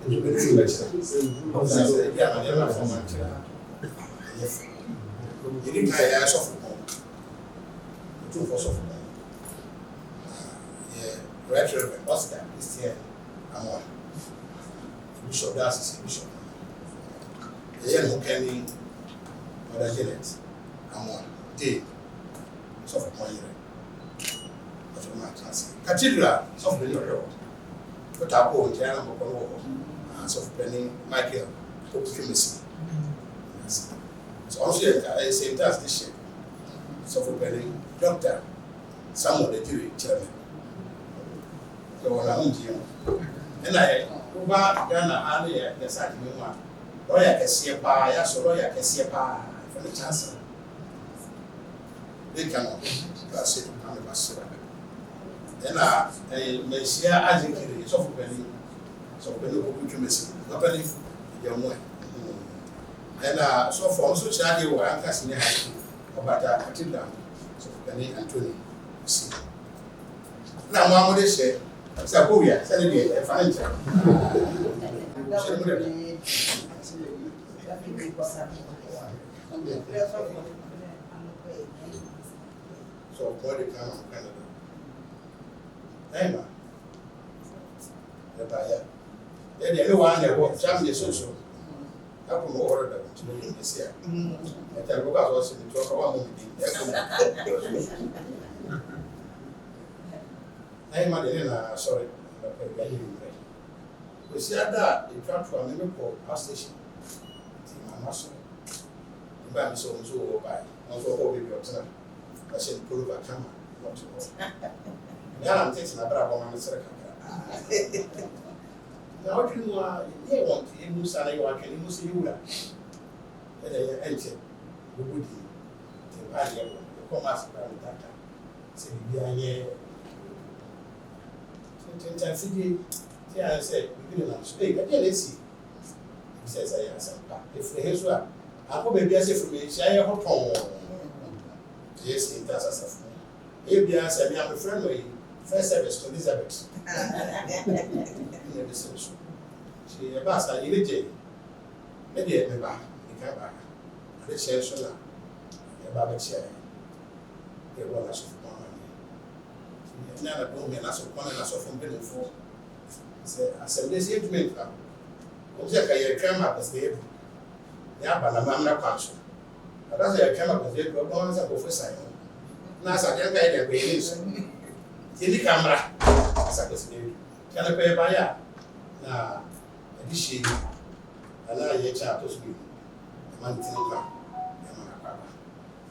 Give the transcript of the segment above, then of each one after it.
You can see lecture. Yeah, I never format. You didn't hire a software. Two for software. Yeah, right, Reverend Oscar is here. I'm on. Bishop Darcy, Bishop. Yeah, no Kenny, Mother Janet. I'm on. Day. Software. That's what I'm trying to say. Cathedral, software. But I go to Anna Mokolo. Software Michael, Optimism. So also, I say that's the shape. Software Doctor, someone the jury chairman. So what I'm doing, and I go back Ghana earlier, the second one. Lawyer can see a bar, yes, lawyer can see a bar for the chancellor. They cannot, that's it, I'm a master. Then I may share as a kid, software. So when you go to Messi, nobody your way. And so for also charge you are casting about a particular so Penny and Tony. See. Now, one would say, Sabuya, send me a furniture. So, body come on Canada. Emma. The buyer. Then the one that was Jamie social. I put more order to me this year. I tell you, I was in the talk about movie. I'm not sorry. We see that you come from a Liverpool bus station. I'm not sorry. You buy me so by. Also, all baby of time. I said, pull over camera. Not to go. Now I'm taking a bravo on the circle. Now, what you want, you must say you are getting Musi Yula. And they enter. Who would you? The value of the commerce around that time. Say, yeah. Intensity, I said, we didn't speak. Again, let's see. He says, I answer. If the his one, I hope maybe I say for me, share your home. Yes, it does as a friend. If I say, I'm a friend of you. First service to Elizabeth. She a bass, I need it. Maybe a back, you come back. And the chair should not. A barber chair. It was of one. Never told me, and that's one and I saw from Benny for. I said, this is to me. Observe, I came up as the able. Yeah, but I'm not conscious. But as I came up as the able, one as a professor. Now, I can't get a way. In the camera, as I was saying, can I pay by ya? Now, a dish, and I hear child to speak. The man didn't come.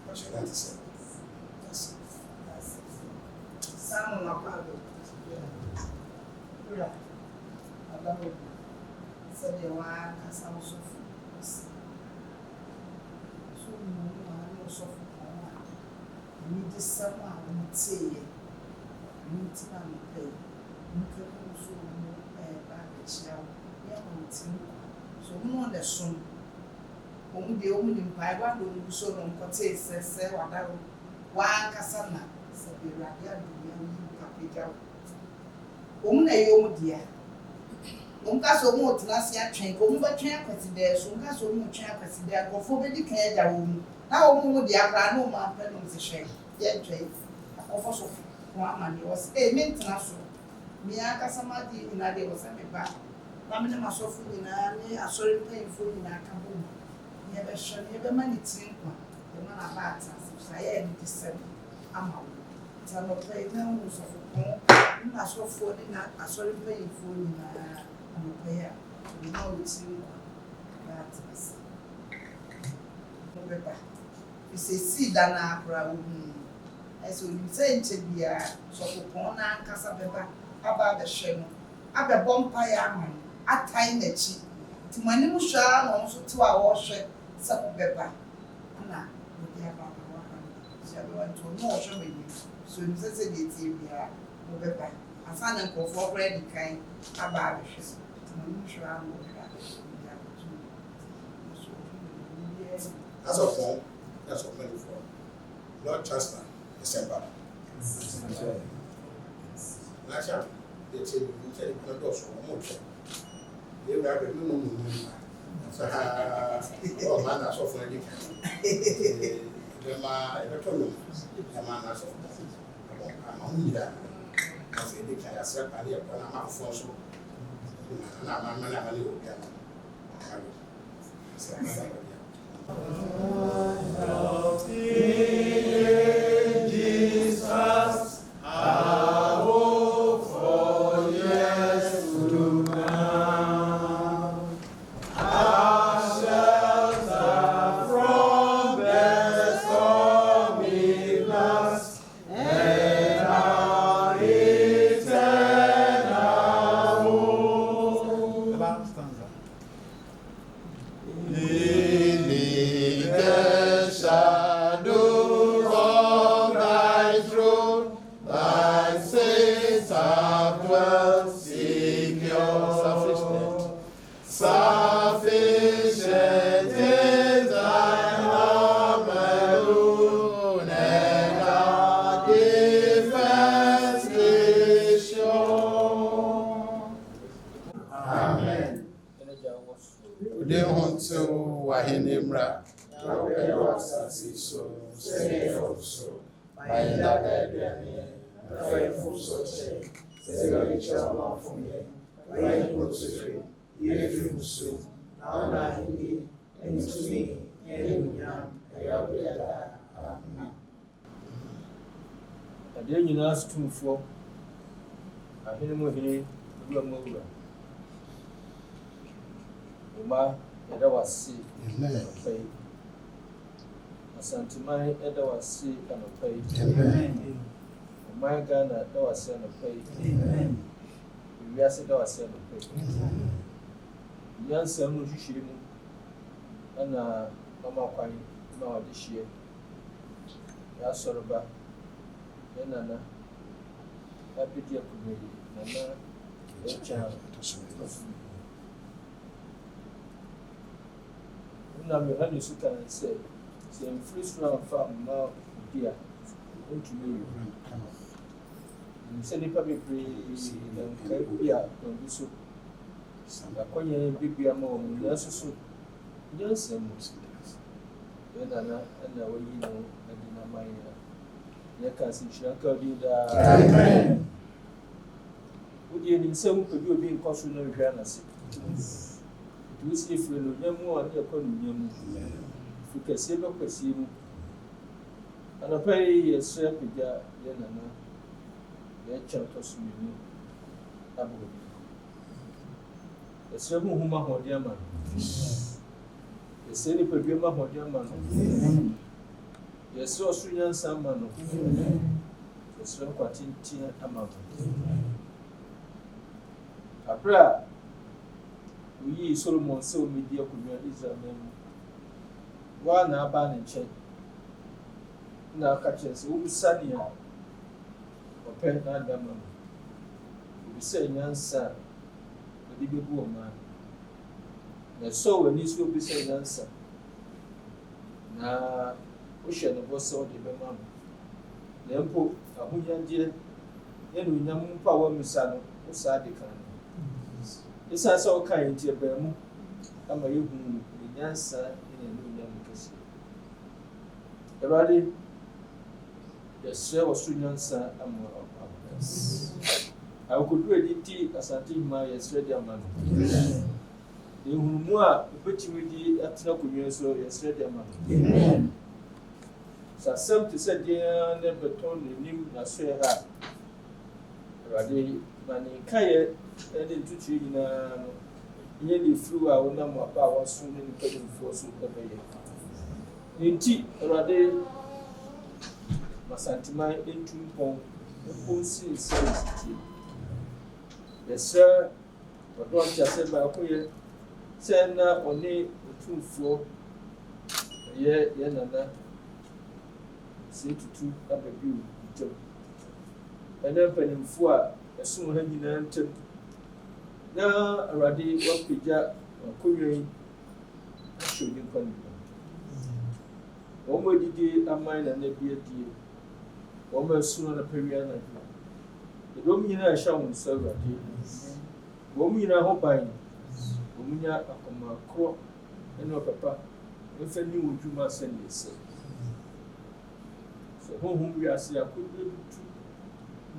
What you want to say? Someone of our Right. I love it. So they want as I was so no so we just someone would say meeting and pay. You can also back the child. So we want the son. When the only empire will so on Cote says, one Cassana, said the Radia, you Capita. Woman, a young dear. Unka so mo tena se atwen ko mo betwen akwatide so unka so mo twen akwatide ko fo be di kan ya wo mu na wo mo di akra no ma pe no se hwe ye twen akofo so ko amani was me tena so mi aka sama di ina de was me ba na me ma so fu ina ni asori pe fu ina ka bo ye be hwe ye be mani tin kwa ye ma na ba ta so ye ni di se ama wo ta no pe na wo so fu ko na so fu ni na asori pe fu ina prayer, we know it's you that is. It's a seed that now, as you say, to be a sort of one and Casabeba about the shame. At the bonfire, at time that she to my new shall also 2 hours share supper pepper. Anna, would be about 100. So I went to a more showing you. so no sɛ sɛ deɛ tie biara wɔbɛba afa na nkurɔfoɔ koraa di kan aba abɛhwɛ na ɔno hwɛ a na ɔhwɛ a ɔde abɛto so obiara As of now, that's what many for. Lord Chancellor, December. Last year, they said you said you cannot do so much. They were having no. So, oh man, that's all for any kind. The man, the told the man that's all. I'm only that. I said, they can accept and they're going to have for so. And I'm a man, Jesus, I hope for years to come. Our shelter from the stormy blast and our eternal home. Leaning the shadow of thy throne, thy saints have dwelt secure. Sufficient is thy arm alone, and our defense is sure. Amen. Ude unto Wahinimra, adeɛ nyinaa sotumfoɔ ahene mu hene wura mu wura ɔma yɛda wase anɔpa yi asanteman ɛda wase anɔpa yi ɔman Ghana da wase anɔpa yi ewiase da wase anɔpa yi nyansɛm no hwehwɛ mu ɛna mama kwan ma wɔde hyia yɛasɔre ba nana abedi akumeli nana ɛkya na mehane so kan sɛ sɛ mfiri soro amfa mma obi a ɔntumi yi sɛ nnipa bebree na nkae bi a ɔbi so akɔnyɛ bibia ma wɔ mu nanso so nyansa mu nana ɛna wayi no adi naman a yɛka sɛ nhyira nka wodi daa wode anim sɛ wopɛbi obi nkɔ so no nhwɛ anase nti wosi ɛfiri no nya mu a ne yɛkɔ no nya mu firi kɛseɛ bɛkɔsie mu anɔpa yi yɛsrɛ apagya yɛ nana yɛkyɛ ɔtɔ so mmienu abɔ yɛsrɛ mu homa ahoɔden ama no yɛsrɛ nipadua ma ahoɔden ama no yɛsrɛ ɔsoro nyansa ama no yɛsrɛ nkwatenten ama no aberɛ a woyii Solomon sɛ ɔmmɛdi akonnwa Israel man mu woa na aba ne nkyɛn na aka kyerɛ sɛ wobisa nea ɔpɛ na ada ma no wobisa nyansa a wɔde bɛbu ɔmaa na ɛsɔ w'ani so wobisa nyansa na wohyɛ no bɔ sɛ wode bɛma no na mpo ahonyadeɛ ɛne onyam mpo a wɔmmisa no wo saa de kan no ɛsiane sɛ woka yɛ nti ɛbaa mu ama yɛhu ne nyansa ne onyam kɛseɛ Awurade yɛsrɛ ɔsoro nyansa ama awokoduru adi nti asante nyuma yɛsrɛ de ama no ɛhunumu a wobɛtumi de atena akonnwa so yɛsrɛ de ama no sɛ asɛm te sɛ deɛ ne bɛtɔn n'anim n'asoɛ ha Awurade ma ne nkaeɛ ne ntutuo nyinaa no nyɛ ne firiw a wonam aba a waso ne nipa nimfoɔ so bɛbɛyɛ ne nti Awurade masanteman ɛntu mpɔn mpɔnsi sɛ ɛsitie yɛsrɛ ɔdɔ nkyɛsɛ baako yɛ sɛ na ɔne otumfoɔ yɛ nana sɛ tutu abɛbi wo ntam ɛne mpanimfoɔ a ɛsom ha nyinaa ntam na Awurade wapagya akonnwa yi ahyɛ onipa no wɔn adidi aman na na bi adie wɔn asu anapawia anadwo ɛdɔm nyinaa ɛhyɛ wɔn nsa Awurade wɔn nyinaa ho ban wɔn nya akoma korɔ ɛne ɔpapa ɛmfa ni wɔn dwuma sɛnea ɛsɛ sɛ honhom wiase akodwa dutu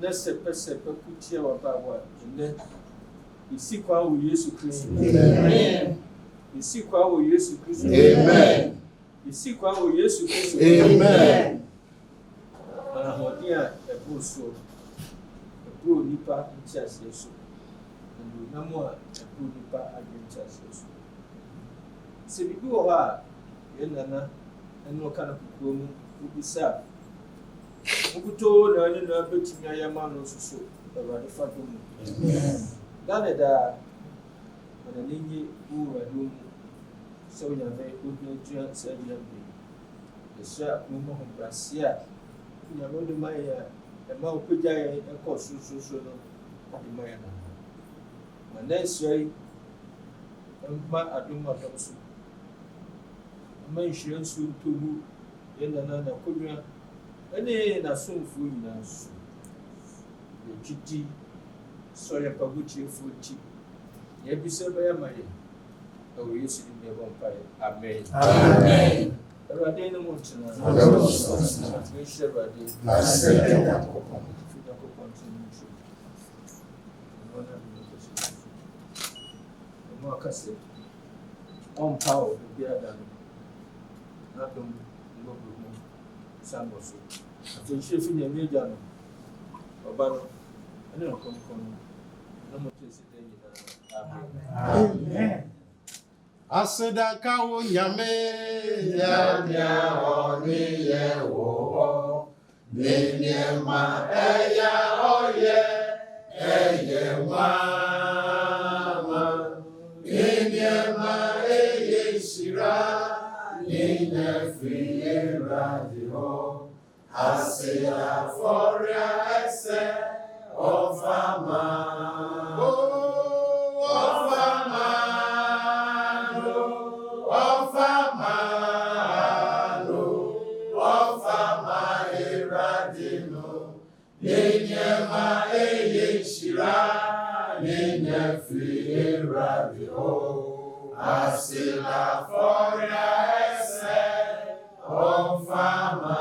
na sɛpɛsɛpɛ kutia wabaawa ɛnɛ yɛsi kwa wɔ Yesu Kristo yɛsi kwa wɔ Yesu Kristo yɛsi kwa wɔ Yesu Kristo ahoɔden a ɛboro soɔ ɛboro nipa nteaseɛ so nam a ɛboro nipa adwene nteaseɛ so sɛ biribi wɔ hɔ a yɛn nana ɛne ɔka no kokoa mu wobisa mokotoo na ɔne na bɛtumi ayɛ ma no nso so Awurade fa dɔ mu Ghana daa ɔna n'enye wo Awurade mu sɛ Onyame wogyinagyina saa gyina bi ɛhyɛ akoma ho brase a Onyame wode ma yɛ a ɛma wopagya yɛn ɛkɔ sorosoro no wode ma yɛn no ma na nhyira yi ɛmma adom so ɛma nhyira nsuo ntɔ mu yɛn nana n'akonnwa ɛne n'asomfoɔ nyinaa so yɛgyidi sɔre mpabokyerɛfoɔ nti yɛbisa bɛyɛ ma yɛn ɛwɔ Yesu dim na ɛbɔ mpaeɛ amen Awurade ne mo ntena mehyɛ Awurade Nyankopɔn ntena mu nso ɛmɔ aka sɛ ɔmpa wɔ biribiara da no n'adom mmɔborɔmu san wɔ so afei nhyɛ fi Nyame Agya no Ɔba no ɛne Ɔkronkron no na mo kyerɛ sɛ da nyinaa amen Asedaka wo Nyame nyamia oni ye wo ninyema eya oye mama ninyema eye shira ninye radio aseda foria ese ofama Ninyema eye shira ninye fi radio asila foria ese ofama